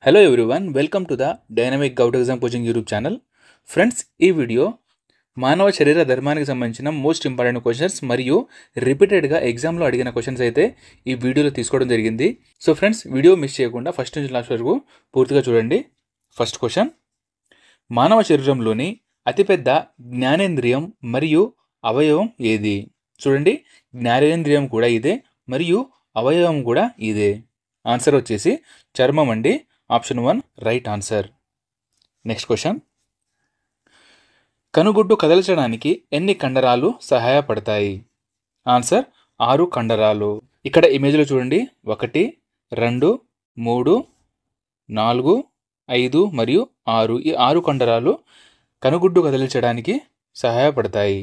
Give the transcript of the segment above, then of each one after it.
Hello everyone, welcome to the Dynamic Gout Exam Coaching YouTube channel. Friends, ఈ video మానవ శరీర ధర్మానికి సంబంధించిన మోస్ట్ ఇంపార్టెంట్ క్వశ్చన్స్ మరియు రిపీటెడ్గా ఎగ్జామ్లో అడిగిన క్వశ్చన్స్ అయితే ఈ వీడియోలో తీసుకోవడం జరిగింది. సో ఫ్రెండ్స్, వీడియో మిస్ చేయకుండా ఫస్ట్ నుంచి లాస్ట్ వరకు పూర్తిగా చూడండి. ఫస్ట్ క్వశ్చన్: మానవ శరీరంలోని అతిపెద్ద జ్ఞానేంద్రియం మరియు అవయవం ఏది? చూడండి, జ్ఞానేంద్రియం కూడా ఇదే మరియు అవయవం కూడా ఇదే. ఆన్సర్ వచ్చేసి చర్మం అండి. Option 1 right answer. Next question: కనుగుడ్డు కదల్చడానికి ఎన్ని కండరాలు సహాయపడతాయి? ఆన్సర్ 6 కండరాలు. ఇక్కడ ఇమేజ్లో చూడండి, 1, 2, 3, 4, 5 మరియు 6. ఈ 6 కండరాలు కనుగుడ్డు కదిలించడానికి సహాయపడతాయి.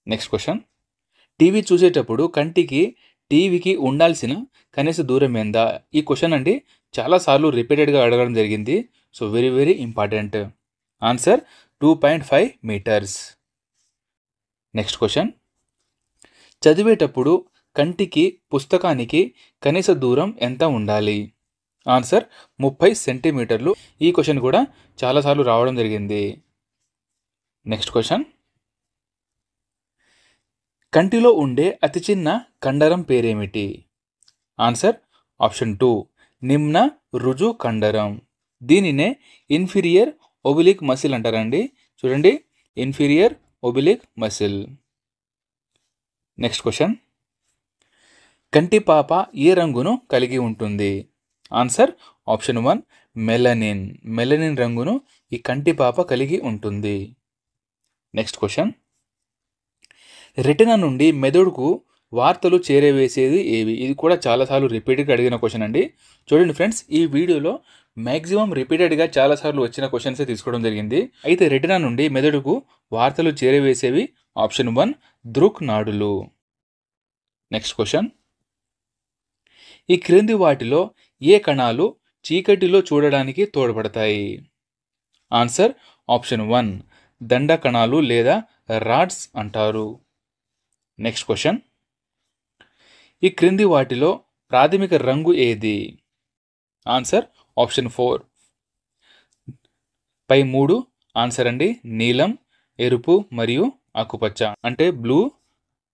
నెక్స్ట్ క్వశ్చన్: టీవీ చూసేటప్పుడు కంటికి టీవీకి ఉండాల్సిన కనీస దూరం ఎంత? ఈ క్వశ్చన్ అండి చాలాసార్లు రిపీటెడ్గా అడగడం జరిగింది. So very very important. Answer 2.5 meters. Next question: చదివేటప్పుడు కంటికి పుస్తకానికి కనీస దూరం ఎంత ఉండాలి? ఆన్సర్ 30 సెంటీమీటర్లు. ఈ క్వశ్చన్ కూడా చాలాసార్లు రావడం జరిగింది. నెక్స్ట్ క్వశ్చన్: కంటిలో ఉండే అతి చిన్న కండరం పేరేమిటి? ఆన్సర్ ఆప్షన్ 2 నిమ్న రుజు కండరం. దీనినే ఇన్ఫీరియర్ ఒబిలిక్ మసిల్ అంటారండి. చూడండి, ఇన్ఫీరియర్ ఒబిలిక్ మసిల్. నెక్స్ట్ క్వశ్చన్: కంటి పాప ఏ రంగును కలిగి ఉంటుంది? Answer option 1 melanin. మెలనిన్ రంగును ఈ కంటి పాప కలిగి ఉంటుంది. నెక్స్ట్ క్వశ్చన్: రెటినా నుండి మెదడుకు వార్తలు చేరవేసేది ఏవి? ఇది కూడా చాలాసార్లు రిపీటెడ్గా అడిగిన క్వశ్చన్ అండి. చూడండి ఫ్రెండ్స్, ఈ వీడియోలో మ్యాక్సిమం రిపీటెడ్గా చాలాసార్లు వచ్చిన క్వశ్చన్సే తీసుకోవడం జరిగింది. అయితే రెటినా నుండి మెదడుకు వార్తలు చేరవేసేవి ఆప్షన్ 1 దృక్ నాడులు. నెక్స్ట్ క్వశ్చన్: ఈ క్రింది వాటిలో ఏ కణాలు చీకటిలో చూడడానికి తోడ్పడతాయి? ఆన్సర్ ఆప్షన్ 1 దండ కణాలు లేదా రాడ్స్ అంటారు. నెక్స్ట్ క్వశ్చన్: ఈ క్రింది వాటిలో ప్రాథమిక రంగు ఏది? ఆన్సర్ ఆప్షన్ 4 పై 3 ఆన్సర్ అండి. నీలం, ఎరుపు మరియు ఆకుపచ్చ. అంటే బ్లూ,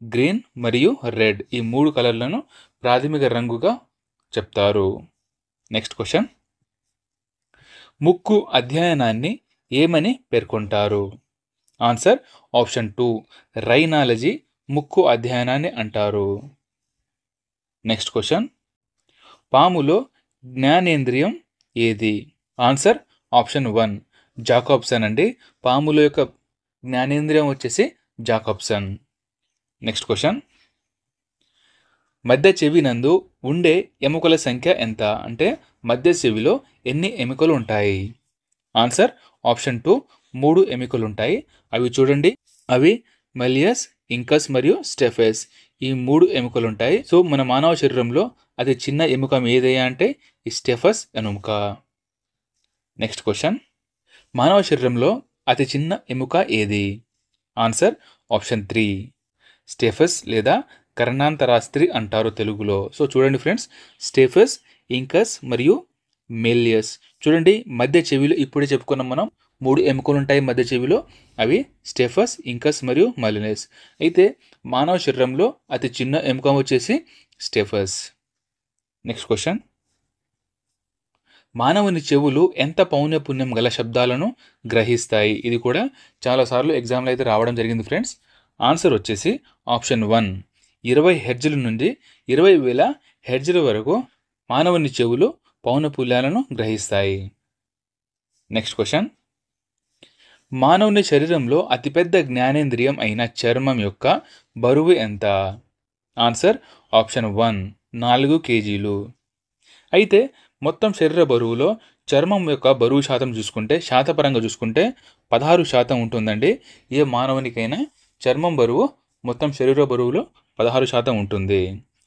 గ్రీన్ మరియు రెడ్, ఈ 3 కలర్లను ప్రాథమిక రంగుగా చెప్తారు. నెక్స్ట్ క్వశ్చన్: ముక్కు అధ్యయనాన్ని ఏమని పేర్కొంటారు? ఆన్సర్ ఆప్షన్ 2 రైనాలజీ ముక్కు అధ్యయనాన్ని అంటారు. నెక్స్ట్ క్వశ్చన్: పాములో జ్ఞానేంద్రియం ఏది? ఆన్సర్ ఆప్షన్ 1 జాకోబ్సన్ అండి. పాముల యొక్క జ్ఞానేంద్రియం వచ్చేసి జాకోబ్సన్. నెక్స్ట్ క్వశ్చన్: మధ్య చెవి నందు ఉండే ఎముకల సంఖ్య ఎంత? అంటే మధ్య చెవిలో ఎన్ని ఎముకలు ఉంటాయి? ఆన్సర్ ఆప్షన్ 2 3 ఎముకలు ఉంటాయి. అవి చూడండి, అవి మలియస్, ఇంకస్ మరియు స్టెఫెస్, ఈ 3 ఎముకలు ఉంటాయి. సో మన మానవ శరీరంలో అతి చిన్న ఎముక ఏదయ్యా అంటే ఈ స్టెఫస్ ఎముక. నెక్స్ట్ క్వశ్చన్: మానవ శరీరంలో అతి చిన్న ఎముక ఏది? ఆన్సర్ ఆప్షన్ 3 స్టెఫస్ లేదా కర్ణాంతరాస్త్రి అంటారు తెలుగులో. సో చూడండి ఫ్రెండ్స్, స్టెఫస్, ఇంకస్ మరియు మెలియస్. చూడండి, మధ్య చెవిలో ఇప్పుడే చెప్పుకున్నాం మనం 3 ఎముకలు ఉంటాయి మధ్య చెవిలో. అవి స్టెఫస్, ఇంకస్ మరియు మలియస్. అయితే మానవ శరీరంలో అతి చిన్న ఎముక వచ్చేసి స్టెఫస్. నెక్స్ట్ క్వశ్చన్: మానవుని చెవులు ఎంత పౌనఃపున్యం గల శబ్దాలను గ్రహిస్తాయి? ఇది కూడా చాలాసార్లు ఎగ్జామ్లో అయితే రావడం జరిగింది ఫ్రెండ్స్. ఆన్సర్ వచ్చేసి ఆప్షన్ 1 20 హెర్జ్ల నుండి 20,000 హెర్జ్ల వరకు మానవుని చెవులు పౌనఃపున్యాలను గ్రహిస్తాయి. నెక్స్ట్ క్వశ్చన్: మానవుని శరీరంలో అతిపెద్ద జ్ఞానేంద్రియం అయిన చర్మం యొక్క బరువు ఎంత? ఆన్సర్ ఆప్షన్ 1 4 కేజీలు. అయితే మొత్తం శరీర బరువులో చర్మం యొక్క బరువు శాతం చూసుకుంటే, శాతపరంగా చూసుకుంటే 16% ఉంటుందండి. ఏ మానవునికైనా చర్మం బరువు మొత్తం శరీర బరువులో 16% ఉంటుంది.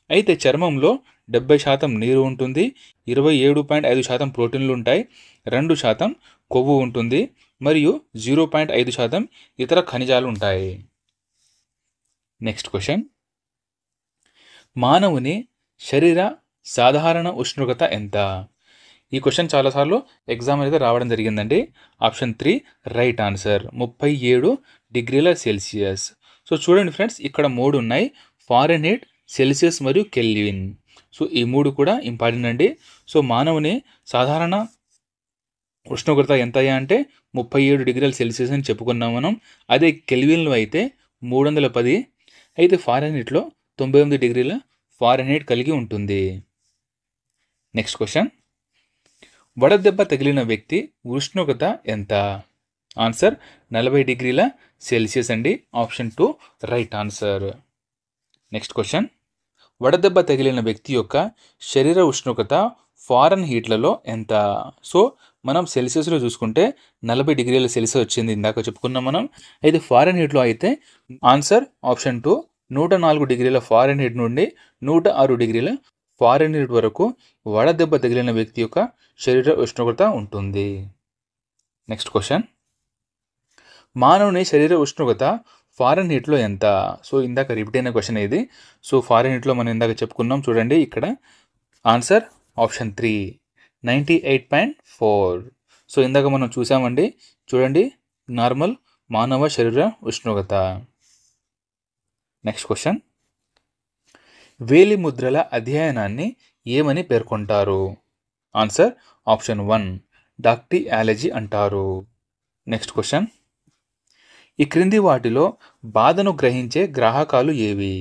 అయితే చర్మంలో 70% నీరు ఉంటుంది, 27.5% ప్రోటీన్లు ఉంటాయి, 2% కొవ్వు ఉంటుంది మరియు 0.5% ఇతర ఖనిజాలు ఉంటాయి. నెక్స్ట్ క్వశ్చన్: మానవుని శరీర సాధారణ ఉష్ణోగ్రత ఎంత? ఈ క్వశ్చన్ చాలాసార్లు ఎగ్జామ్ అయితే రావడం జరిగిందండి. ఆప్షన్ 3 రైట్ ఆన్సర్ 37 డిగ్రీల సెల్సియస్. సో చూడండి ఫ్రెండ్స్, ఇక్కడ 3 ఉన్నాయి, ఫారెన్హీట్, సెల్సియస్ మరియు కెల్విన్. సో ఈ 3 కూడా ఇంపార్టెంట్ అండి. సో మానవుని సాధారణ ఉష్ణోగ్రత ఎంత అయ్యా అంటే 37 డిగ్రీల సెల్సియస్ అని చెప్పుకున్నాం మనం. అదే కెల్విన్లో అయితే 310, అయితే ఫారెన్హీట్లో 98 డిగ్రీల ఫారెన్హీట్ కలిగి ఉంటుంది. నెక్స్ట్ క్వశ్చన్, వడదెబ్బ తగిలిన వ్యక్తి ఉష్ణోగ్రత ఎంత? ఆన్సర్ 40 డిగ్రీల సెల్సియస్ అండి. Option 2 right answer. Next question, వడదెబ్బ తగిలిన వ్యక్తి యొక్క శరీర ఉష్ణోగ్రత ఫారెన్హీట్లలో ఎంత? సో మనం సెల్సియస్లో చూసుకుంటే 40 డిగ్రీల సెల్సియస్ వచ్చింది, ఇందాక చెప్పుకున్నాం మనం. అయితే ఫారెన్హీట్లో అయితే ఆన్సర్ ఆప్షన్ 2 104 డిగ్రీల ఫారెన్హీట్ నుండి 106 డిగ్రీల ఫారెన్హీట్ వరకు వడదెబ్బ తగిలిన వ్యక్తి యొక్క శరీర ఉష్ణోగ్రత ఉంటుంది. నెక్స్ట్ క్వశ్చన్, మానవుని శరీర ఉష్ణోగ్రత ఫారెన్హీట్లో ఎంత? సో ఇందాక రిపీట్ అయిన క్వశ్చన్ ఇది. సో ఫారెన్హీట్లో మనం ఇందాక చెప్పుకున్నాం, చూడండి ఇక్కడ ఆన్సర్ ఆప్షన్ 3 98.4. సో ఇందాక మనం చూసామండి, చూడండి నార్మల్ మానవ శరీర ఉష్ణోగ్రత. నెక్స్ట్ క్వశ్చన్, వేలి ముద్రల అధ్యయనాన్ని ఏమని పేర్కొంటారు? ఆన్సర్ ఆప్షన్ 1 డాక్టియాలజీ అంటారు. నెక్స్ట్ క్వశ్చన్, ఈ క్రింది వాటిలో బాధను గ్రహించే గ్రాహకాలు ఏవి?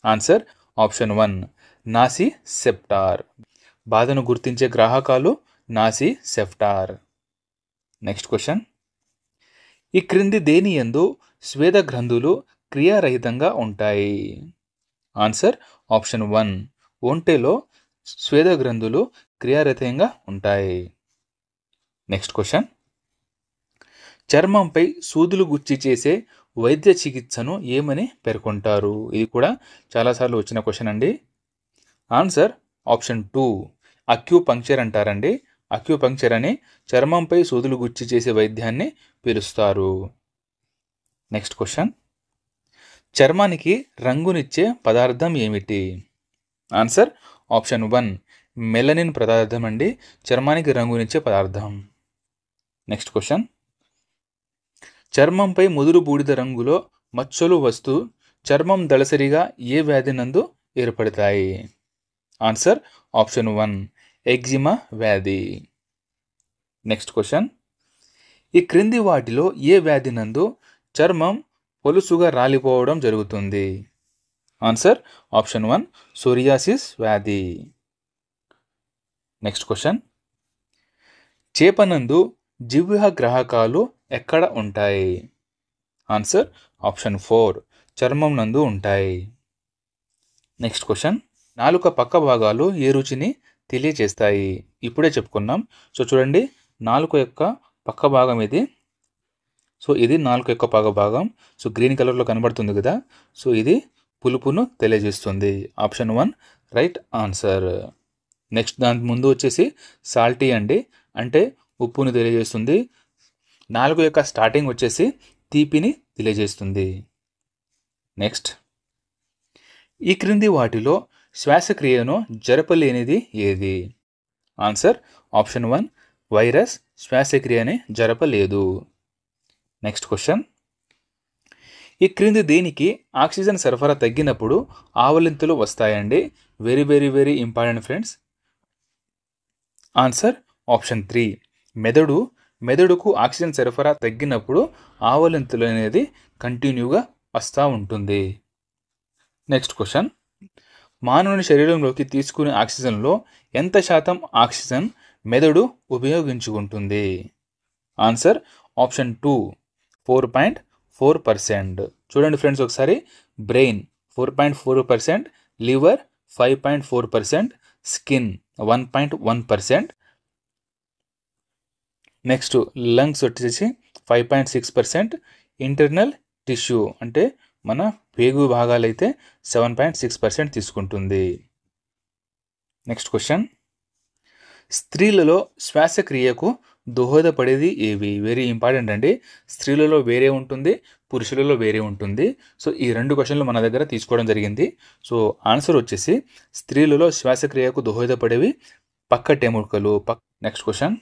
ఆన్సర్ ఆప్షన్ 1 నాసి సెప్టార్. బాధను గుర్తించే గ్రాహకాలు నాసి సెప్టార్. నెక్స్ట్ క్వశ్చన్, ఈ క్రింది దేని యందు స్వేద గ్రంథులు క్రియారహితంగా ఉంటాయి? ఆన్సర్ ఆప్షన్ 1 ఒంటెలో స్వేద గ్రంథులు క్రియారహితంగా ఉంటాయి. నెక్స్ట్ క్వశ్చన్, చర్మంపై సూదులు గుచ్చి చేసే వైద్య చికిత్సను ఏమని పేర్కొంటారు? ఇది కూడా చాలాసార్లు వచ్చిన క్వశ్చన్ అండి. ఆన్సర్ ఆప్షన్ 2 అక్యూపంక్చర్ అంటారండి. అక్యూపంక్చర్ అని చర్మంపై సూదులు గుచ్చి చేసే వైద్యాన్ని పిలుస్తారు. నెక్స్ట్ క్వశ్చన్, చర్మానికి రంగునిచ్చే పదార్థం ఏమిటి? ఆన్సర్ ఆప్షన్ 1 మెలనిన్ పదార్థం అండి, చర్మానికి రంగునిచ్చే పదార్థం. నెక్స్ట్ క్వశ్చన్, చర్మంపై ముదురు బూడిద రంగులో మచ్చలు వస్తూ చర్మం దళసరిగా ఏ వ్యాధి నందు ఏర్పడతాయి? ఆన్సర్ ఆప్షన్ 1 ఎగ్జిమా వ్యాధి. నెక్స్ట్ క్వశ్చన్, ఈ క్రింది వాటిలో ఏ వ్యాధి నందు చర్మం పొలుసుగా రాలిపోవడం జరుగుతుంది? ఆన్సర్ ఆప్షన్ 1 సోరియాసిస్ వ్యాధి. నెక్స్ట్ క్వశ్చన్, చేపనందు జిహ్వ గ్రాహకాలు ఎక్కడ ఉంటాయి? ఆన్సర్ ఆప్షన్ 4 చర్మం నందు ఉంటాయి. నెక్స్ట్ క్వశ్చన్, నాలుక పక్క భాగాలు ఏ రుచిని తెలియజేస్తాయి? ఇప్పుడే చెప్పుకున్నాం. సో చూడండి, నాలుక యొక్క పక్క భాగం ఇది. సో ఇది నాలుక యొక్క పక్క భాగం. సో గ్రీన్ కలర్లో కనబడుతుంది కదా, సో ఇది పులుపును తెలియజేస్తుంది. Option 1 right answer. నెక్స్ట్ దాని ముందు వచ్చేసి సాల్టీ అండి, అంటే ఉప్పుని తెలియజేస్తుంది. నాలుక యొక్క స్టార్టింగ్ వచ్చేసి తీపిని తెలియజేస్తుంది. నెక్స్ట్, ఈ క్రింది వాటిలో శ్వాసక్రియను జరపలేనిది ఏది? ఆన్సర్ ఆప్షన్ 1 వైరస్ శ్వాసక్రియని జరపలేదు. నెక్స్ట్ క్వశ్చన్, ఈ క్రింది దేనికి ఆక్సిజన్ సరఫరా తగ్గినప్పుడు ఆవలింతలు వస్తాయండి? Very very very important friends. Answer option 3 మెదడుకు ఆక్సిజన్ సరఫరా తగ్గినప్పుడు ఆవలింతలు అనేది కంటిన్యూగా వస్తూ ఉంటుంది. నెక్స్ట్ క్వశ్చన్, మానవుని శరీరంలోకి తీసుకునే ఆక్సిజన్లో ఎంత శాతం ఆక్సిజన్ మెదడు ఉపయోగించుకుంటుంది? Answer option 2 4.4%. చూడండి ఫ్రెండ్స్ ఒకసారి, brain 4.4%, liver 5.4%, skin 1.1%, next lungs వచ్చేసి 5.6%, ఇంటర్నల్ టిష్యూ అంటే మన పేగు భాగాలైతే 7.6% తీసుకుంటుంది. నెక్స్ట్ క్వశ్చన్, స్త్రీలలో శ్వాసక్రియకు దోహదపడేది ఏవి? వెరీ ఇంపార్టెంట్ అండి. స్త్రీలలో వేరే ఉంటుంది, పురుషులలో వేరే ఉంటుంది. సో ఈ 2 క్వశ్చన్లు మన దగ్గర తీసుకోవడం జరిగింది. సో ఆన్సర్ వచ్చేసి స్త్రీలలో శ్వాసక్రియకు దోహదపడేవి పక్కటెముకలు. నెక్స్ట్ క్వశ్చన్,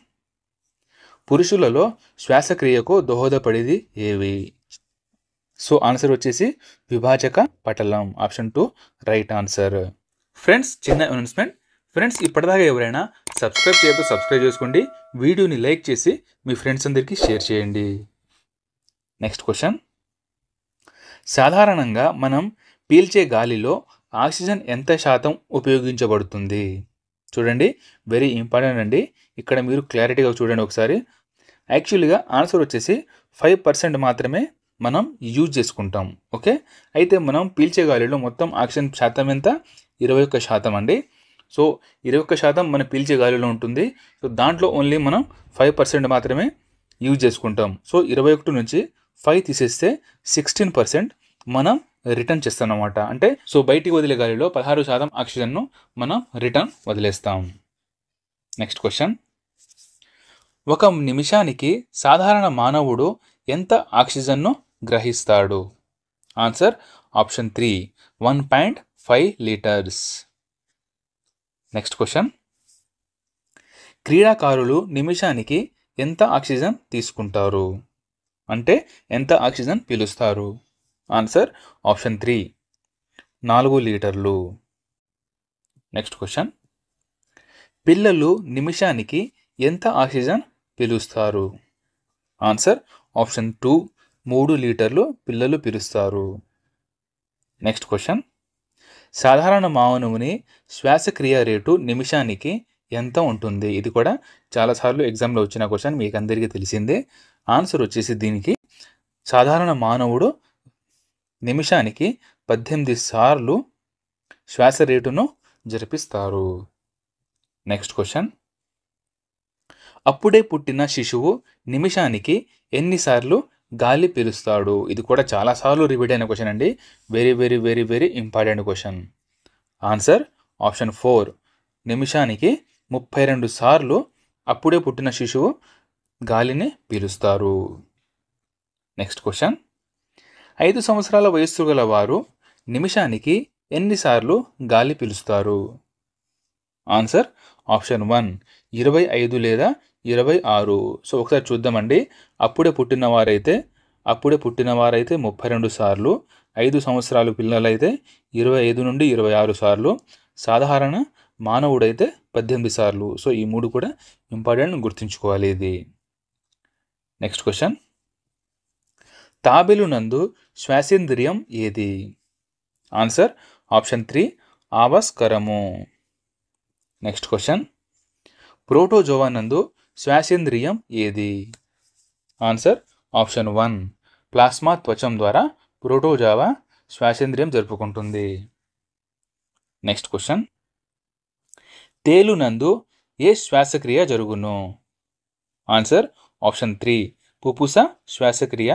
పురుషులలో శ్వాసక్రియకు దోహదపడేది ఏవి? సో ఆన్సర్ వచ్చేసి విభాజక పటలం. Option 2 right answer. ఫ్రెండ్స్, చిన్న అనౌన్స్మెంట్. ఫ్రెండ్స్, ఇప్పటిదాకా ఎవరైనా సబ్స్క్రైబ్ చేయకపోతే సబ్స్క్రైబ్ చేసుకోండి, వీడియోని లైక్ చేసి మీ ఫ్రెండ్స్ అందరికీ షేర్ చేయండి. నెక్స్ట్ క్వశ్చన్, సాధారణంగా మనం పీల్చే గాలిలో ఆక్సిజన్ ఎంత శాతం ఉపయోగించబడుతుంది? చూడండి, వెరీ ఇంపార్టెంట్ అండి. ఇక్కడ మీరు క్లారిటీగా చూడండి ఒకసారి. యాక్చువల్గా ఆన్సర్ వచ్చేసి 5% మాత్రమే మనం యూజ్ చేసుకుంటాం. ఓకే, అయితే మనం పీల్చే గాలిలో మొత్తం ఆక్సిజన్ శాతం ఎంత? 21% అండి. సో 21% మనం పీల్చే గాలిలో ఉంటుంది. సో దాంట్లో ఓన్లీ మనం 5% మాత్రమే యూజ్ చేసుకుంటాం. సో 21 నుంచి 5 తీసేస్తే 16% మనం రిటర్న్ చేస్తాం అన్నమాట. అంటే సో బయటికి వదిలే గాలిలో 16% ఆక్సిజన్ను మనం రిటర్న్ వదిలేస్తాం. నెక్స్ట్ క్వశ్చన్, ఒక నిమిషానికి సాధారణ మానవుడు ఎంత ఆక్సిజన్ను గ్రహిస్తాడు? Answer option 3 1.5 litres. Next question, క్రీడాకారులు నిమిషానికి ఎంత ఆక్సిజన్ తీసుకుంటారు? అంటే ఎంత ఆక్సిజన్ పీలుస్తారు? ఆన్సర్ ఆప్షన్ 3 4 లీటర్లు. నెక్స్ట్ క్వశ్చన్, పిల్లలు నిమిషానికి ఎంత ఆక్సిజన్ పీలుస్తారు? ఆన్సర్ ఆప్షన్ 2 3 లీటర్లు పిల్లలు పీలుస్తారు. నెక్స్ట్ క్వశ్చన్, సాధారణ మానవుని శ్వాసక్రియ రేటు నిమిషానికి ఎంత ఉంటుంది? ఇది కూడా చాలాసార్లు ఎగ్జామ్లో వచ్చిన క్వశ్చన్, మీకు అందరికీ తెలిసిందే. ఆన్సర్ వచ్చేసి దీనికి సాధారణ మానవుడు నిమిషానికి 18 సార్లు శ్వాస రేటును జరిపిస్తారు. నెక్స్ట్ క్వశ్చన్, అప్పుడే పుట్టిన శిశువు నిమిషానికి ఎన్నిసార్లు గాలి పీలుస్తాడు? ఇది కూడా చాలాసార్లు రిపీట్ అయిన క్వశ్చన్ అండి. Very very very very important question. Answer option 4 నిమిషానికి 32 సార్లు అప్పుడే పుట్టిన శిశువు గాలిని పీలుస్తారు. నెక్స్ట్ క్వశ్చన్, 5 సంవత్సరాల వయస్సు గల వారు నిమిషానికి ఎన్నిసార్లు గాలి పీలుస్తారు? ఆన్సర్ ఆప్షన్ 1 25 లేదా 26. సో ఒకసారి చూద్దామండి. అప్పుడే పుట్టిన వారైతే 32 సార్లు, 5 సంవత్సరాలు పిల్లలైతే 25 నుండి 26 సార్లు, సాధారణ మానవుడైతే 18 సార్లు. సో ఈ 3 కూడా ఇంపార్టెంట్, గుర్తుంచుకోవాలి ఇది. నెక్స్ట్ క్వశ్చన్, తాబేలు నందు శ్వాసేంద్రియం ఏది? ఆన్సర్ ఆప్షన్ 3 ఆవస్కరము. నెక్స్ట్ క్వశ్చన్, ప్రోటోజోవా నందు శ్వాసేంద్రియం ఏది? ఆన్సర్ ఆప్షన్ 1 ప్లాస్మా త్వచం ద్వారా ప్రోటోజోవా శ్వాసేంద్రియం జరుపుకుంటుంది. నెక్స్ట్ క్వశ్చన్, తేలు నందు ఏ శ్వాసక్రియ జరుగును? ఆన్సర్ ఆప్షన్ 3 పుపుస శ్వాసక్రియ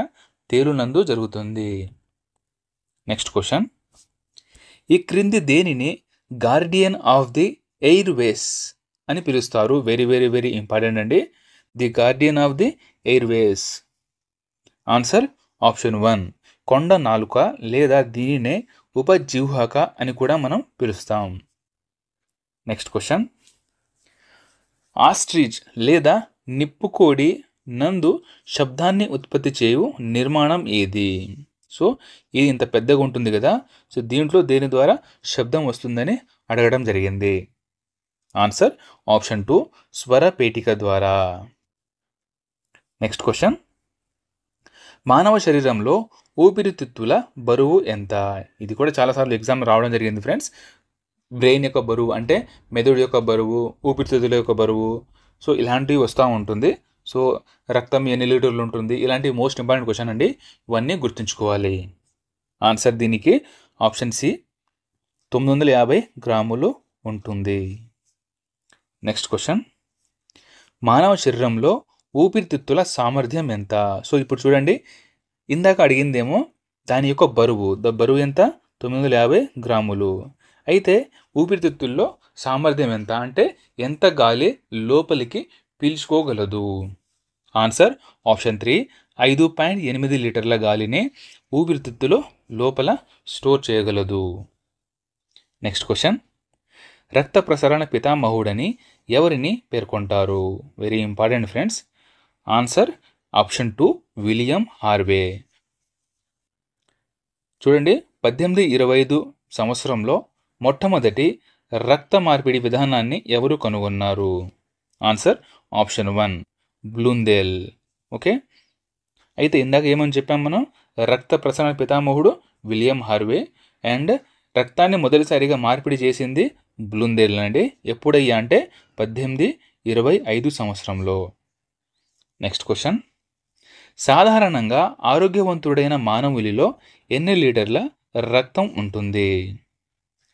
తేలు నందు జరుగుతుంది. నెక్స్ట్ క్వశ్చన్, ఈ క్రింది దేనిని గార్డియన్ ఆఫ్ ది ఎయిర్ వేస్ అని పిలుస్తారు? వెరీ వెరీ వెరీ ఇంపార్టెంట్ అండి. The Guardian of the air ways. Answer option 1 కొండ నాలుక లేదా దీనినే ఉపజిహ్వక అని కూడా మనం పిలుస్తాం. నెక్స్ట్ క్వశ్చన్, ఆస్ట్రిచ్ లేదా నిప్పుకోడి నందు శబ్దాన్ని ఉత్పత్తి చేయు నిర్మాణం ఏది? సో ఇది ఇంత పెద్దగా ఉంటుంది కదా, సో దీంట్లో దేని ద్వారా శబ్దం వస్తుందని అడగడం జరిగింది. ఆన్సర్ ఆప్షన్ 2 స్వరపేటిక ద్వారా. నెక్స్ట్ క్వశ్చన్, మానవ శరీరంలో ఊపిరితిత్తుల బరువు ఎంత? ఇది కూడా చాలాసార్లు ఎగ్జామ్ రావడం జరిగింది ఫ్రెండ్స్. బ్రెయిన్ యొక్క బరువు అంటే మెదడు యొక్క బరువు, ఊపిరితిత్తుల యొక్క బరువు, సో ఇలాంటివి వస్తూ ఉంటుంది. సో రక్తం ఎన్ని లీటర్లు ఉంటుంది, ఇలాంటివి మోస్ట్ ఇంపార్టెంట్ క్వశ్చన్ అండి. ఇవన్నీ గుర్తుంచుకోవాలి. ఆన్సర్ దీనికి ఆప్షన్ సి 950 గ్రాములు ఉంటుంది. నెక్స్ట్ క్వశ్చన్, మానవ శరీరంలో ఊపిరితిత్తుల సామర్థ్యం ఎంత? సో ఇప్పుడు చూడండి, ఇందాక అడిగిందేమో దాని యొక్క బరువు, బరువు ఎంత? 950 గ్రాములు. అయితే ఊపిరితిత్తుల్లో సామర్థ్యం ఎంత అంటే ఎంత గాలి లోపలికి పీల్చుకోగలదు? ఆన్సర్ ఆప్షన్ 3 5.8 లీటర్ల గాలిని ఊపిరితిత్తులో లోపల స్టోర్ చేయగలదు. నెక్స్ట్ క్వశ్చన్, రక్త ప్రసరణ పితామహుడని ఎవరిని పేర్కొంటారు? Very important friends. Answer option 2 William Harvey. చూడండి, 1825 సంవత్సరంలో మొట్టమొదటి రక్త మార్పిడి విధానాన్ని ఎవరు కనుగొన్నారు? Answer option 1 బ్లూందేల్. ఓకే, అయితే ఇందాక ఏమని చెప్పాం మనం? రక్త ప్రసరణ పితామహుడు విలియం హార్వే అండ్ రక్తాన్ని మొదటిసారిగా మార్పిడి చేసింది బ్లూందేల్ అండి. ఎప్పుడయ్యా అంటే 1825 సంవత్సరంలో. Next question. సాధారణంగా ఆరోగ్యవంతుడైన మానవులిలో ఎన్ని లీటర్ల రక్తం ఉంటుంది?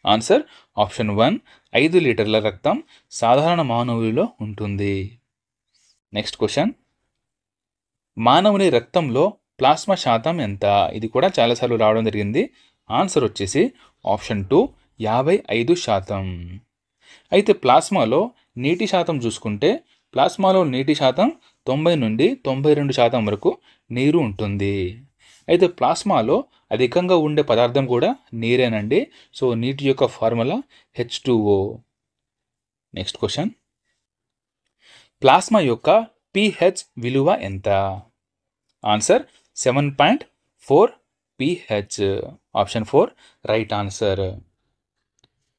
ఆన్సర్ ఆప్షన్ 1 5 లీటర్ల రక్తం సాధారణ మానవులిలో ఉంటుంది. Next question. మానవుని రక్తంలో ప్లాస్మా శాతం ఎంత? ఇది కూడా చాలాసార్లు రావడం జరిగింది. ఆన్సర్ వచ్చేసి ఆప్షన్ 2 55%. అయితే ప్లాస్మాలో నీటి శాతం చూసుకుంటే ప్లాస్మాలో నీటి శాతం 90 నుండి 92% వరకు నీరు ఉంటుంది. అయితే ప్లాస్మాలో అధికంగా ఉండే పదార్థం కూడా నీరేనండి. సో నీటి యొక్క formula H2O. Next question. Plasma యొక్క pH విలువ ఎంత? Answer 7.4 pH. Option 4 right answer.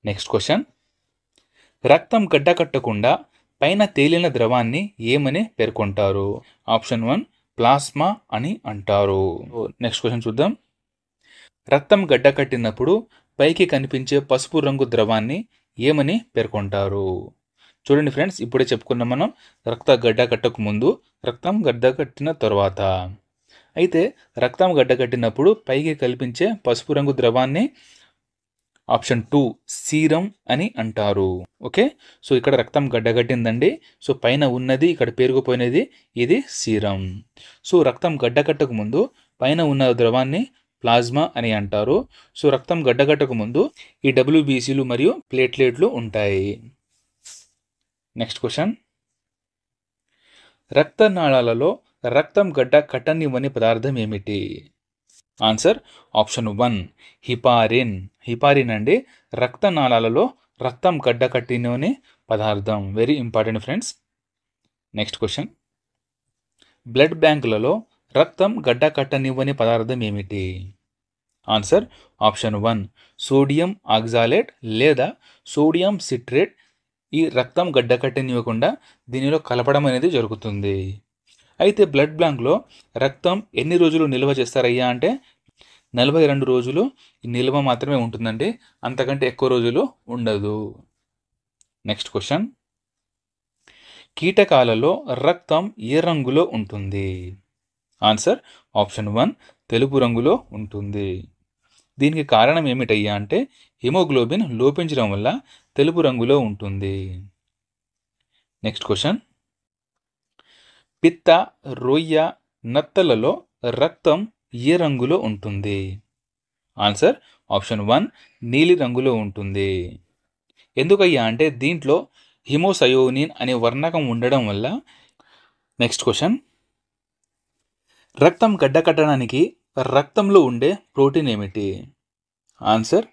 Next question. రక్తం గడ్డకట్టకుండా పైన తేలిన ద్రవాన్ని ఏమని పేర్కొంటారు? ఆప్షన్ 1 ప్లాస్మా అని అంటారు. నెక్స్ట్ క్వశ్చన్ చూద్దాం. రక్తం గడ్డకట్టినప్పుడు పైకి కనిపించే పసుపు రంగు ద్రవాన్ని ఏమని పేర్కొంటారు? చూడండి ఫ్రెండ్స్, ఇప్పుడే చెప్పుకున్నాం మనం రక్త గడ్డకట్టకు ముందు, రక్తం గడ్డకట్టిన తర్వాత. అయితే రక్తం గడ్డకట్టినప్పుడు పైకి కనిపించే పసుపు రంగు ద్రవాన్ని ఆప్షన్ 2 సీరం అని అంటారు. ఓకే, సో ఇక్కడ రక్తం గడ్డకట్టిందండి. సో పైన ఉన్నది ఇక్కడ పేరుకుపోయినది, ఇది సీరం. సో రక్తం గడ్డకట్టకు ముందు పైన ఉన్న ద్రవాన్ని ప్లాస్మా అని అంటారు. సో రక్తం గడ్డకట్టకు ముందు ఈ WBCలు మరియు ప్లేట్లెట్లు ఉంటాయి. Next question. రక్తనాళాలలో రక్తం గడ్డ కట్టనివ్వని పదార్థం ఏమిటి? Answer option 1 heparin. హిపారిన్ అండి రక్తనాళాలలో రక్తం గడ్డ కట్టినవని పదార్థం. Very important friends. Next question. Blood బ్యాంకులలో రక్తం గడ్డ కట్టనివ్వని పదార్థం ఏమిటి? ఆన్సర్ ఆప్షన్ 1 సోడియం ఆక్సాలేట్ లేదా సోడియం సిట్రేట్. ఈ రక్తం గడ్డ కట్టనివ్వకుండా దీనిలో కలపడం అనేది జరుగుతుంది. అయితే బ్లడ్ బ్యాంక్లో రక్తం ఎన్ని రోజులు నిల్వ చేస్తారయ్యా అంటే 42 రోజులు నిల్వ మాత్రమే ఉంటుందండి, అంతకంటే ఎక్కువ రోజులు ఉండదు. Next question. కీటకాలలో రక్తం ఏ రంగులో ఉంటుంది? ఆన్సర్ ఆప్షన్ 1 తెలుపు రంగులో ఉంటుంది. దీనికి కారణం ఏమిటయ్యా అంటే హిమోగ్లోబిన్ లోపించడం వల్ల తెలుపు రంగులో ఉంటుంది. Next question. పిత్త, రొయ్య, నత్తలలో రక్తం ఏ రంగులో ఉంటుంది? ఆన్సర్ ఆప్షన్ 1 నీలి రంగులో ఉంటుంది. ఎందుకయ్యా అంటే దీంట్లో హిమోసయోనిన్ అనే వర్ణకం ఉండడం వల్ల. Next question. రక్తం గడ్డకట్టడానికి రక్తంలో ఉండే ప్రోటీన్ ఏమిటి? ఆన్సర్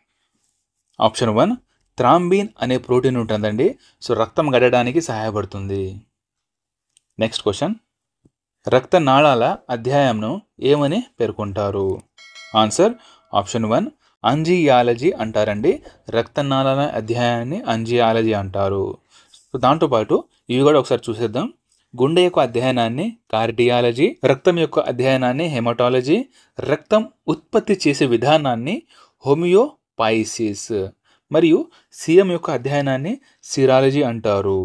ఆప్షన్ 1 థ్రాంబిన్ అనే ప్రోటీన్ ఉంటుందండి. సో రక్తం గడ్డడానికి సహాయపడుతుంది. Next question. రక్తనాళాల అధ్యాయంను ఏమని పేర్కొంటారు? ఆన్సర్ ఆప్షన్ 1 అంజియాలజీ అంటారండి. రక్తనాళాల అధ్యాయాన్ని అంజియాలజీ అంటారు. సో దాంతోపాటు ఇవి కూడా ఒకసారి చూసేద్దాం. గుండె యొక్క అధ్యయనాన్ని కార్డియాలజీ, రక్తం యొక్క అధ్యయనాన్ని హెమటాలజీ, రక్తం ఉత్పత్తి చేసే విధానాన్ని హోమియోపైసిస్, మరియు సీఎం యొక్క అధ్యయనాన్ని సిరాలజీ అంటారు.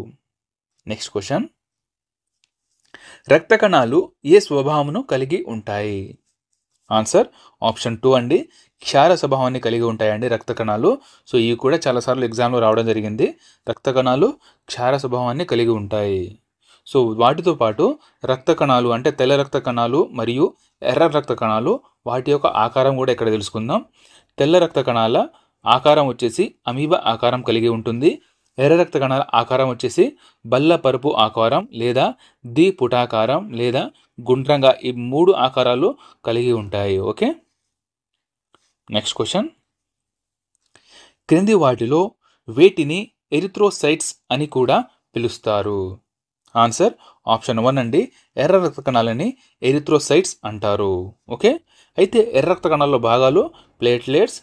Next question. రక్త కణాలు ఏ స్వభావమును కలిగి ఉంటాయి? ఆన్సర్ ఆప్షన్ 2 అండి క్షార స్వభావాన్ని కలిగి ఉంటాయండి రక్త కణాలు. సో ఇవి కూడా చాలాసార్లు ఎగ్జామ్లో రావడం జరిగింది. రక్త కణాలు క్షార స్వభావాన్ని కలిగి ఉంటాయి. సో వాటితో పాటు రక్త కణాలు అంటే తెల్ల రక్త కణాలు మరియు ఎర్ర రక్త కణాలు, వాటి యొక్క ఆకారం కూడా ఇక్కడ తెలుసుకుందాం. తెల్ల రక్త కణాల ఆకారం వచ్చేసి అమీబా ఆకారం కలిగి ఉంటుంది. ఎర్ర రక్త కణాల ఆకారం వచ్చేసి బల్ల పరుపు ఆకారం లేదా ద్విపుటాకారం లేదా గుండ్రంగా, ఈ 3 ఆకారాలు కలిగి ఉంటాయి. Okay, next question. క్రింది వాటిలో వేటిని ఎరిథ్రోసైట్స్ అని కూడా పిలుస్తారు? ఆన్సర్ ఆప్షన్ 1 అండి. ఎర్ర రక్త కణాలని ఎరిథ్రోసైట్స్ అంటారు. ఓకే, అయితే ఎర్ర రక్త కణాల్లో భాగాలు ప్లేట్లెట్స్,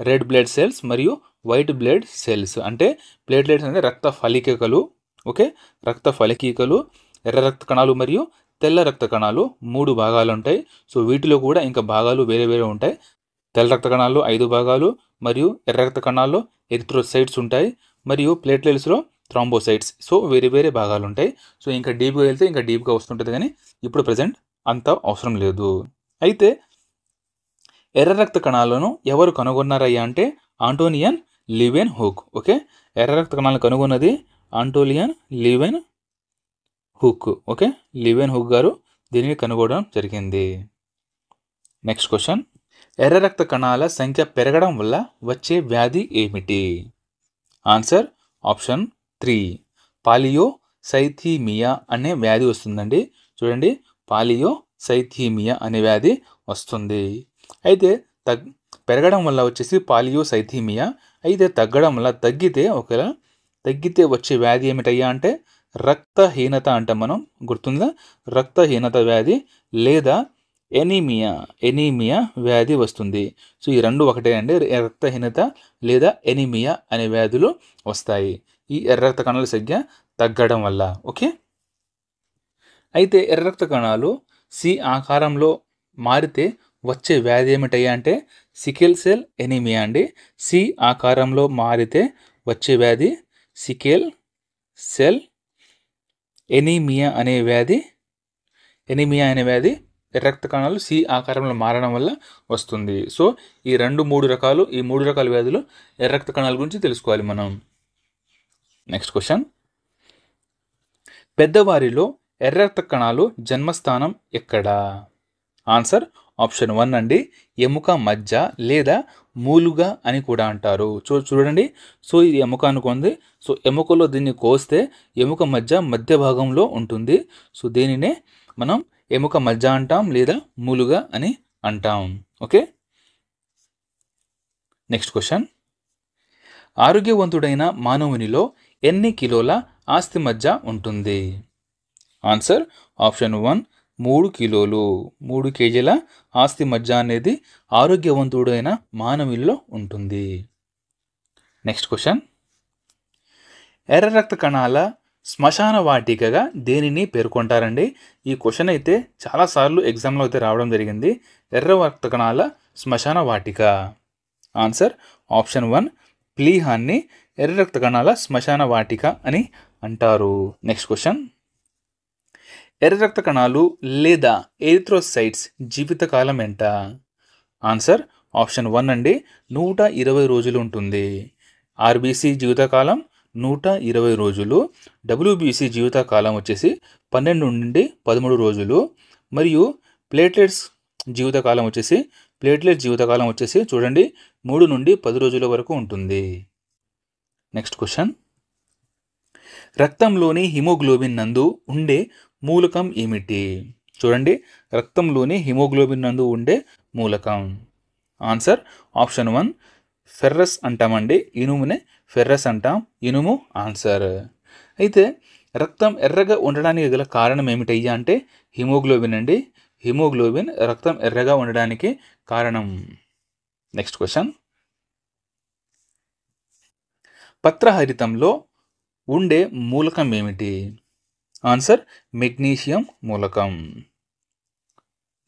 రెడ్ బ్లడ్ సెల్స్ మరియు వైట్ బ్లడ్ సెల్స్. అంటే ప్లేట్లెట్స్ అంటే రక్త ఫలికలు, ఓకే, రక్త ఫలికీకలు, ఎర్ర రక్త కణాలు మరియు తెల్ల రక్త కణాలు 3 భాగాలు ఉంటాయి. సో వీటిలో కూడా ఇంకా భాగాలు వేరే వేరే ఉంటాయి. తెల్ల రక్త కణాల్లో 5 భాగాలు మరియు ఎర్ర రక్త కణాల్లో ఎరిథ్రోసైట్స్ ఉంటాయి మరియు ప్లేట్లెట్స్లో థ్రాంబోసైట్స్. సో వేరే వేరే భాగాలు ఉంటాయి. సో ఇంకా డీప్గా వెళ్తే ఇంకా డీప్గా వస్తుంటుంది, కానీ ఇప్పుడు ప్రజెంట్ అంత అవసరం లేదు. అయితే ఎర్ర రక్త కణాలను ఎవరు కనుగొన్నారయ్యా అంటే ఆంటోనియన్ లీవెన్ హుక్. ఓకే, ఎర్ర రక్త కణాలను కనుగొన్నది ఆంటోనియన్ లీవెన్ హుక్. ఓకే, లీవెన్ హుక్ గారు దీనిని కనుగొనడం జరిగింది. నెక్స్ట్ క్వశ్చన్, ఎర్ర రక్త కణాల సంఖ్య పెరగడం వల్ల వచ్చే వ్యాధి ఏమిటి? ఆన్సర్ ఆప్షన్ 3 పాలియోసైథీమియా అనే వ్యాధి వస్తుందండి. చూడండి, పాలియోసైథీమియా అనే వ్యాధి వస్తుంది. అయితే పెరగడం వల్ల వచ్చేసి పాలియోసైథీమియా, అయితే తగ్గడం వల్ల తగ్గితే వచ్చే వ్యాధి ఏమిటయ్యా అంటే రక్తహీనత అంటాం మనం, గుర్తుందా? రక్తహీనత వ్యాధి లేదా ఎనీమియా వ్యాధి వస్తుంది. సో ఈ రెండు ఒకటే అండి, రక్తహీనత లేదా ఎనీమియా అనే వ్యాధులు వస్తాయి ఈ ఎర్ర రక్త కణాల సంఖ్య తగ్గడం వల్ల. ఓకే, అయితే ఎర్ర రక్త కణాలు సి ఆకారంలో మారితే వచ్చే వ్యాధి ఏమిటయ్యా అంటే సికెల్ సెల్ ఎనీమియా అండి. సి ఆకారంలో మారితే వచ్చే వ్యాధి సికెల్ సెల్ ఎనీమియా అనే వ్యాధి ఎర్ర రక్త కణాలు సి ఆకారంలో మారడం వల్ల వస్తుంది. సో ఈ 3 రకాల వ్యాధులు ఎర్ర రక్త కణాల గురించి తెలుసుకోవాలి మనం. నెక్స్ట్ క్వశ్చన్, పెద్దవారిలో ఎర్ర రక్త కణాలు జన్మస్థానం ఎక్కడా? ఆన్సర్ ఆప్షన్ 1 అండి, ఎముక మజ్జ లేదా మూలుగా అని కూడా అంటారు. చూడండి, సో ఇది ఎముక అనుకుంది. సో ఎముకలో దీన్ని కోస్తే ఎముక మధ్య భాగంలో ఉంటుంది. సో దీనినే మనం ఎముక మజ్జ అంటాం లేదా మూలుగా అని అంటాం. ఓకే, నెక్స్ట్ క్వశ్చన్, ఆరోగ్యవంతుడైన మానవునిలో ఎన్ని కిలోల ఆస్తి మజ్జ ఉంటుంది? ఆన్సర్ ఆప్షన్ 1 3 కిలోలు. 3 కేజీల ఆస్తి మజ్జ అనేది ఆరోగ్యవంతుడైన మానవునిలో ఉంటుంది. నెక్స్ట్ క్వశ్చన్, ఎర్ర రక్త కణాల శ్మశాన వాటికగా దేనిని పేర్కొంటారండి? ఈ క్వశ్చన్ అయితే చాలాసార్లు ఎగ్జామ్లో అయితే రావడం జరిగింది. ఎర్ర రక్త కణాల శ్మశాన వాటిక. ఆన్సర్ ఆప్షన్ 1 ప్లీహాన్ని ఎర్ర రక్త కణాల శ్మశాన వాటిక అని అంటారు. నెక్స్ట్ క్వశ్చన్, ఎర్ర రక్త కణాలు లేదా ఎరిథ్రోసైట్స్ జీవితకాలం ఎంత? ఆన్సర్ ఆప్షన్ 1 అండి, 120 రోజులు ఉంటుంది. ఆర్బీసీ జీవితకాలం 120 రోజులు, డబ్ల్యూబీసీ జీవితకాలం వచ్చేసి 12 నుండి 13 రోజులు మరియు ప్లేట్లెట్స్ జీవితకాలం వచ్చేసి చూడండి 3 నుండి 10 రోజుల వరకు ఉంటుంది. నెక్స్ట్ క్వశ్చన్, రక్తంలోని హిమోగ్లోబిన్ నందు ఉండే మూలకం ఏమిటి? చూడండి, రక్తంలోని హిమోగ్లోబిన్ నందు ఉండే మూలకం. ఆన్సర్ ఆప్షన్ 1 ఫెర్రస్ అంటామండి, ఇనుమునే ఫెర్రస్ అంటాం, ఇనుము ఆన్సర్. అయితే రక్తం ఎర్రగా ఉండడానికి గల కారణం ఏమిటయ్యా అంటే హిమోగ్లోబిన్ అండి. హిమోగ్లోబిన్ రక్తం ఎర్రగా ఉండడానికి కారణం. నెక్స్ట్ క్వశ్చన్, పత్రహరితంలో ఉండే మూలకం ఏమిటి? ఆన్సర్ మెగ్నీషియం మూలకం.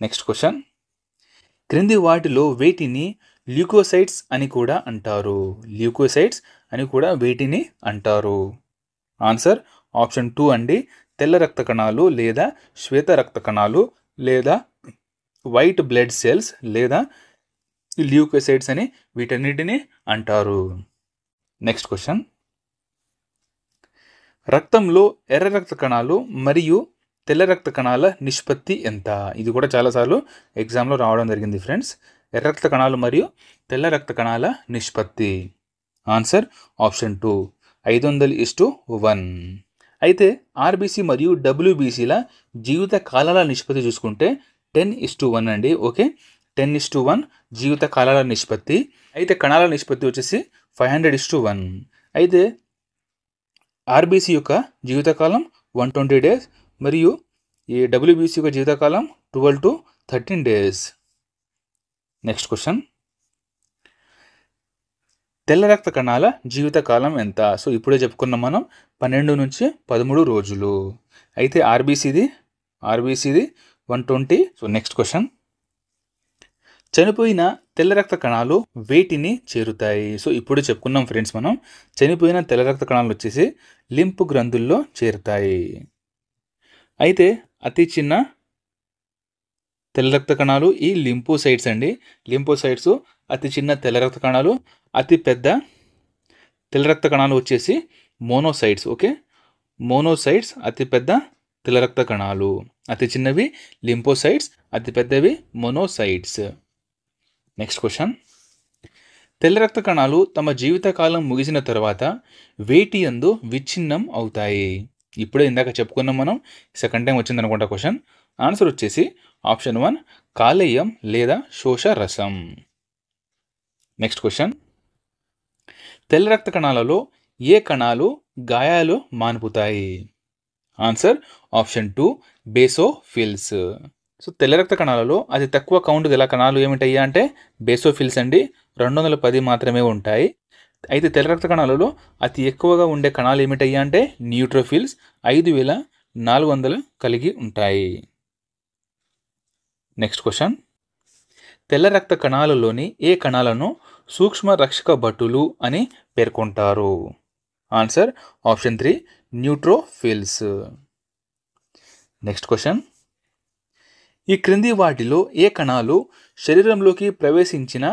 నెక్స్ట్ క్వశ్చన్, క్రింది వాటిలో వేటిని ల్యూకోసైట్స్ అని కూడా అంటారు? ఆన్సర్ ఆప్షన్ 2 అండి, తెల్ల రక్త కణాలు లేదా శ్వేత రక్త కణాలు లేదా వైట్ బ్లడ్ సెల్స్ లేదా ల్యూకోసైట్స్ అని వీటన్నిటిని అంటారు. నెక్స్ట్ క్వశ్చన్, రక్తంలో ఎర్ర రక్త కణాలు మరియు తెల్ల రక్త కణాల నిష్పత్తి ఎంత? ఇది కూడా చాలాసార్లు ఎగ్జామ్లో రావడం జరిగింది ఫ్రెండ్స్. ఎర్ర రక్త కణాలు మరియు తెల్ల రక్త కణాల నిష్పత్తి. Answer option 2 500:1. అయితే ఆర్బీసీ మరియు డబ్ల్యూబీసీల జీవిత కాలాల నిష్పత్తి చూసుకుంటే 10:1 అండి. ఓకే, 10:1 జీవిత కాలాల నిష్పత్తి. అయితే కణాల నిష్పత్తి వచ్చేసి 500:1. అయితే ఆర్బీసీ యొక్క జీవితకాలం 120 డేస్ మరియు ఈ డబ్ల్యూబీసీ యొక్క జీవితకాలం 12 to 13 డేస్. నెక్స్ట్ క్వశ్చన్, తెల్ల రక్త కణాల జీవితకాలం ఎంత? సో ఇప్పుడే చెప్పుకున్నాం మనం 12 నుంచి 13 రోజులు. అయితే ఆర్బీసీది 120. సో నెక్స్ట్ క్వశ్చన్, చనిపోయిన తెల్ల రక్త కణాలు వేటిని చేరుతాయి? సో ఇప్పుడు చెప్పుకున్నాం ఫ్రెండ్స్ మనం, చనిపోయిన తెల్ల రక్త కణాలు వచ్చేసి లింపు గ్రంథుల్లో చేరుతాయి. అయితే అతి చిన్న తెల్ల రక్త కణాలు ఈ లింపోసైట్స్ అండి. లింపోసైట్స్ అతి చిన్న తెల్ల రక్త కణాలు. అతి పెద్ద తెల్ల రక్త కణాలు వచ్చేసి మోనోసైట్స్. ఓకే, మోనోసైట్స్ అతి పెద్ద తెల్ల రక్త కణాలు. అతి చిన్నవి లింపోసైట్స్, అతి పెద్దవి మోనోసైట్స్. నెక్స్ట్ క్వశ్చన్, తెల్ల రక్త కణాలు తమ జీవితకాలం ముగిసిన తర్వాత వేటి యందు విచ్ఛిన్నం అవుతాయి? ఇప్పుడే ఇందాక చెప్పుకున్నాం మనం, సెకండ్ టైం వచ్చింది అనుకుంటా క్వశ్చన్. ఆన్సర్ వచ్చేసి ఆప్షన్ 1 కాలేయం లేదా శోషరసం. నెక్స్ట్ క్వశ్చన్, తెల్ల రక్త కణాలలో ఏ కణాలు గాయాలు మాన్పుతాయి? Answer option 2 basophils. సో తెల్ల రక్త కణాలలో అతి తక్కువ కౌంట్ గల కణాలు ఏమిటయ్యా అంటే బేసోఫిల్స్ అండి. 210 మాత్రమే ఉంటాయి. అయితే తెల్ల రక్త కణాలలో అతి ఎక్కువగా ఉండే కణాలు ఏమిటయ్యా అంటే న్యూట్రోఫిల్స్ 5400 కలిగి ఉంటాయి. నెక్స్ట్ క్వశ్చన్, తెల్ల రక్త కణాలలోని ఏ కణాలను సూక్ష్మ రక్షక భటులు అని పేర్కొంటారు? Answer option 3 neutrophils. Next question, ఈ క్రింది వాటిలో ఏ కణాలు శరీరంలోకి ప్రవేశించిన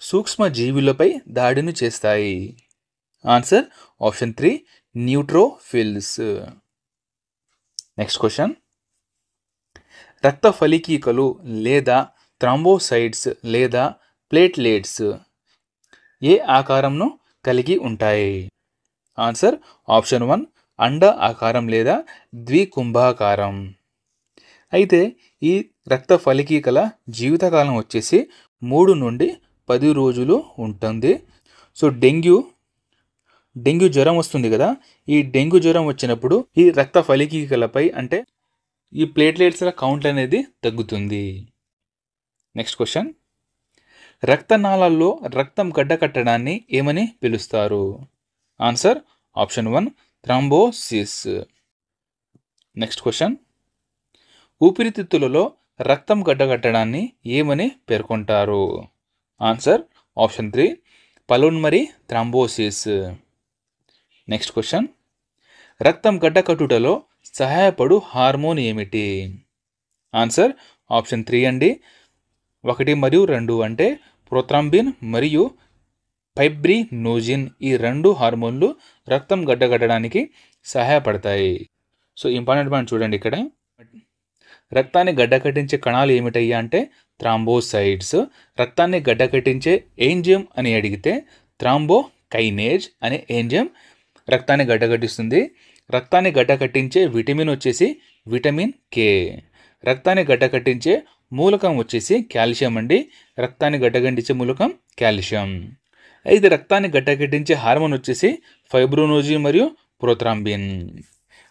సూక్ష్మ జీవులపై దాడిని చేస్తాయి? Answer option 3 neutrophils. Next question, రక్త ఫలికీకలు లేదా థ్రాంబోసైట్స్ లేదా ప్లేట్లెట్స్ ఏ ఆకారంను కలిగి ఉంటాయి? ఆన్సర్ ఆప్షన్ 1 అండ ఆకారం లేదా ద్వికుంభాకారం. అయితే ఈ రక్త ఫలికీకల జీవితకాలం వచ్చేసి 3 నుండి 10 రోజులు ఉంటుంది. సో డెంగ్యూ జ్వరం వస్తుంది కదా, ఈ డెంగ్యూ జ్వరం వచ్చినప్పుడు ఈ రక్త ఫలికీకలపై అంటే ఈ ప్లేట్లెట్స్ల కౌంట్ అనేది తగ్గుతుంది. నెక్స్ట్ క్వశ్చన్, రక్తనాళాల్లో రక్తం గడ్డకట్టడాన్ని ఏమని పిలుస్తారు? Answer option 1 thrombosis. Next question, ఊపిరితిత్తులలో రక్తం గడ్డకట్టడాన్ని ఏమని పేర్కొంటారు? Answer option 3 pulmonary thrombosis. Next question, రక్తం గడ్డకట్టుటలో సహాయపడు హార్మోన్ ఏమిటి? ఆన్సర్ ఆప్షన్ 3 అండి 1 మరియు 2 అంటే ప్రోథ్రాంబిన్ మరియు ఫైబ్రినోజిన్. ఈ 2 హార్మోన్లు రక్తం గడ్డకట్టడానికి సహాయపడతాయి. సో ఇంపార్టెంట్ పాయింట్ చూడండి, ఇక్కడ రక్తాన్ని గడ్డకట్టించే కణాలు ఏమిటయ్యా అంటే థ్రాంబోసైట్స్. రక్తాన్ని గడ్డకట్టించే ఎంజైమ్ అని అడిగితే థ్రాంబోకైనేజ్ అనే ఎంజైమ్ రక్తాన్ని గడ్డకట్టిస్తుంది. రక్తాన్ని గడ్డకట్టించే విటమిన్ వచ్చేసి విటమిన్ కే. రక్తాన్ని గడ్డకట్టించే మూలకం వచ్చేసి కాల్షియం అండి. రక్తాన్ని గడ్డకట్టించే మూలకం కాల్షియం. అయితే రక్తాన్ని గడ్డకట్టించే హార్మోన్ వచ్చేసి ఫైబ్రినోజిన్ మరియు ప్రోథ్రాంబిన్.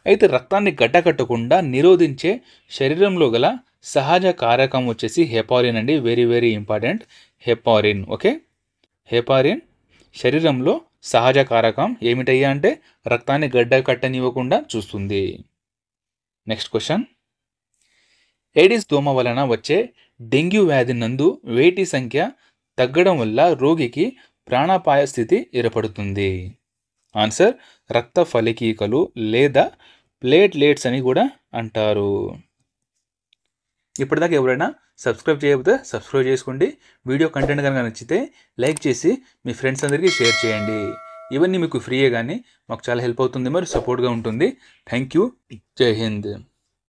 అయితే రక్తాన్ని గడ్డకట్టకుండా నిరోధించే శరీరంలో గల సహజ కారకం వచ్చేసి హెపారిన్ అండి. Very very important, heparin. Okay, heparin శరీరంలో సహజ కారకం ఏమిటయ్యా అంటే రక్తాన్ని గడ్డకట్టనివ్వకుండా చూస్తుంది. నెక్స్ట్ క్వశ్చన్, ఏడిస్ దోమ వలన వచ్చే డెంగ్యూ వ్యాధి నందు వేటి సంఖ్య తగ్గడం వల్ల రోగికి ప్రాణాపాయ స్థితి ఏర్పడుతుంది? ఆన్సర్ రక్త ఫలికీకలు లేదా ప్లేట్లెట్స్ అని కూడా అంటారు. ఇప్పటిదాకా ఎవరైనా సబ్స్క్రైబ్ చేయకపోతే సబ్స్క్రైబ్ చేసుకోండి. వీడియో కంటెంట్ కనుక నచ్చితే లైక్ చేసి మీ ఫ్రెండ్స్ అందరికీ షేర్ చేయండి. ఇవన్నీ మీకు ఫ్రీయే కానీ మాకు చాలా హెల్ప్ అవుతుంది, మరి సపోర్ట్గా ఉంటుంది. Thank you. జై హింద్.